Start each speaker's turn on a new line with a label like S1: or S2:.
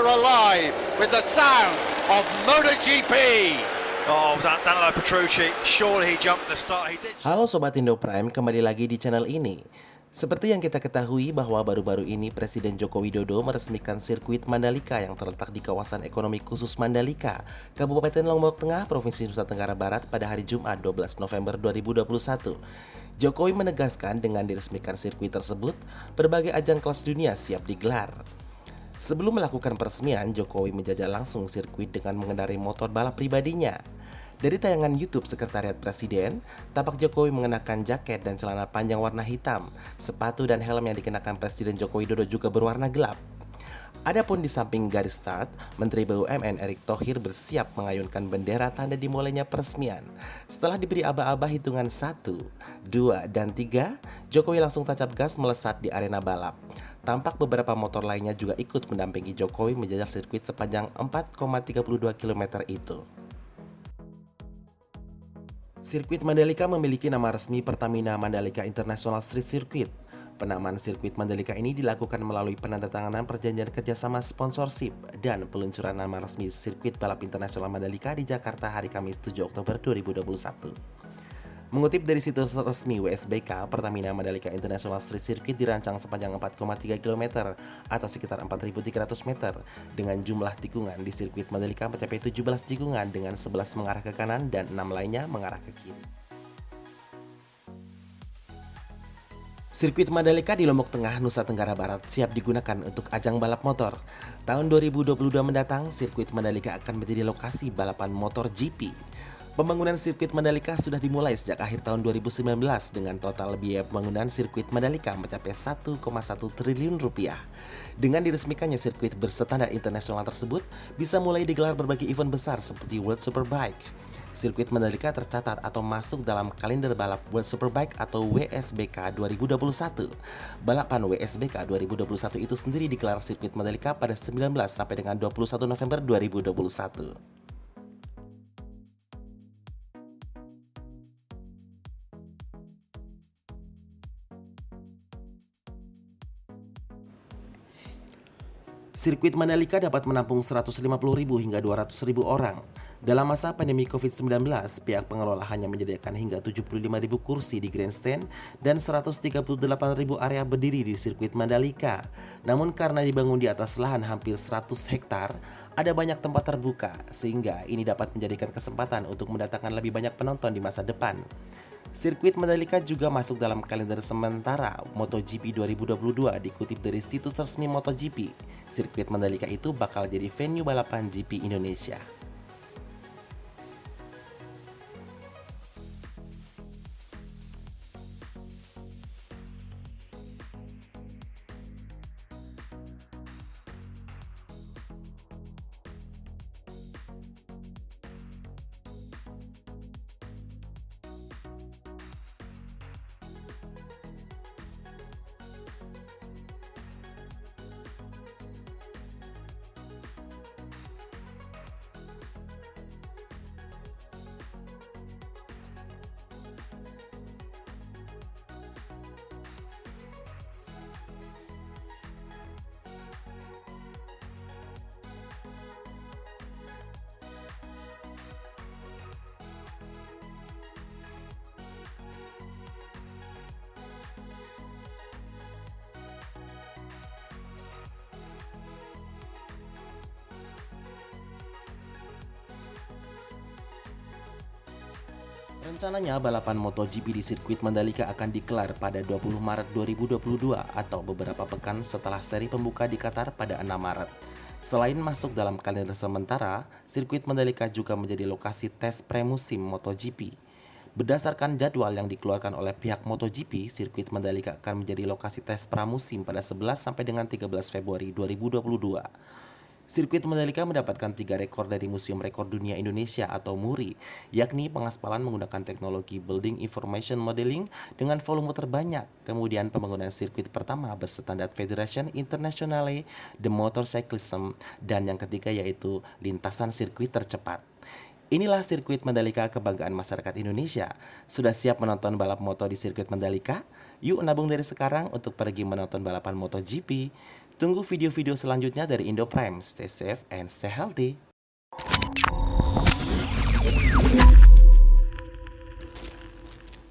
S1: alive with the sound of MotoGP.
S2: Oh, Danilo Petrucci, surely he jumped the start. He did.
S3: Halo Sobat Indo Prime, kembali lagi di channel ini. Seperti yang kita ketahui bahwa baru-baru ini Presiden Joko Widodo meresmikan sirkuit Mandalika yang terletak di kawasan ekonomi khusus Mandalika, Kabupaten Lombok Tengah, Provinsi Nusa Tenggara Barat pada hari Jumat 12 November 2021. Jokowi menegaskan dengan diresmikan sirkuit tersebut, berbagai ajang kelas dunia siap digelar. Sebelum melakukan peresmian, Jokowi menjajal langsung sirkuit dengan mengendarai motor balap pribadinya. Dari tayangan YouTube Sekretariat Presiden, tampak Jokowi mengenakan jaket dan celana panjang warna hitam. Sepatu dan helm yang dikenakan Presiden Joko Widodo juga berwarna gelap. Adapun di samping garis start, Menteri BUMN Erick Thohir bersiap mengayunkan bendera tanda dimulainya peresmian. Setelah diberi aba-aba hitungan 1, 2, dan 3, Jokowi langsung tancap gas melesat di arena balap. Tampak beberapa motor lainnya juga ikut mendampingi Jokowi menjajal sirkuit sepanjang 4,32 km itu. Sirkuit Mandalika memiliki nama resmi Pertamina Mandalika International Street Circuit. Penamaan sirkuit Mandalika ini dilakukan melalui penandatanganan perjanjian kerjasama sponsorship dan peluncuran nama resmi sirkuit balap internasional Mandalika di Jakarta hari Kamis 7 Oktober 2021. Mengutip dari situs resmi WSBK, Pertamina Mandalika International Street Circuit dirancang sepanjang 4,3 km atau sekitar 4.300 meter dengan jumlah tikungan di sirkuit Mandalika mencapai 17 tikungan dengan 11 mengarah ke kanan dan 6 lainnya mengarah ke kiri. Sirkuit Mandalika di Lombok Tengah, Nusa Tenggara Barat siap digunakan untuk ajang balap motor. Tahun 2022 mendatang, sirkuit Mandalika akan menjadi lokasi balapan motor GP. Pembangunan sirkuit Mandalika sudah dimulai sejak akhir tahun 2019 dengan total biaya pembangunan sirkuit Mandalika mencapai 1,1 triliun rupiah. Dengan diresmikannya sirkuit berstandar internasional tersebut, bisa mulai digelar berbagai event besar seperti World Superbike. Sirkuit Mandalika tercatat atau masuk dalam kalender balap World Superbike atau WSBK 2021. Balapan WSBK 2021 itu sendiri digelar sirkuit Mandalika pada 19 sampai dengan 21 November 2021. Sirkuit Mandalika dapat menampung 150.000 hingga 200.000 orang. Dalam masa pandemi COVID-19, pihak pengelola hanya menyediakan hingga 75.000 kursi di grandstand dan 138.000 area berdiri di sirkuit Mandalika. Namun karena dibangun di atas lahan hampir 100 hektar, ada banyak tempat terbuka, sehingga ini dapat menjadikan kesempatan untuk mendatangkan lebih banyak penonton di masa depan. Sirkuit Mandalika juga masuk dalam kalender sementara MotoGP 2022 dikutip dari situs resmi MotoGP. Sirkuit Mandalika itu bakal jadi venue balapan GP Indonesia. Rencananya balapan MotoGP di sirkuit Mandalika akan digelar pada 20 Maret 2022 atau beberapa pekan setelah seri pembuka di Qatar pada 6 Maret. Selain masuk dalam kalender sementara, sirkuit Mandalika juga menjadi lokasi tes pramusim MotoGP. Berdasarkan jadwal yang dikeluarkan oleh pihak MotoGP, sirkuit Mandalika akan menjadi lokasi tes pramusim pada 11 sampai dengan 13 Februari 2022. Sirkuit Mandalika mendapatkan 3 rekor dari Museum Rekor Dunia Indonesia atau MURI, yakni pengaspalan menggunakan teknologi Building Information Modeling dengan volume terbanyak, kemudian pembangunan sirkuit pertama berstandar Federation Internationale de Motorcyclism, dan yang ketiga yaitu lintasan sirkuit tercepat. Inilah sirkuit Mandalika kebanggaan masyarakat Indonesia. Sudah siap menonton balap moto di sirkuit Mandalika? Yuk nabung dari sekarang untuk pergi menonton balapan MotoGP. Tunggu video-video selanjutnya dari Indo Prime. Stay safe and stay healthy.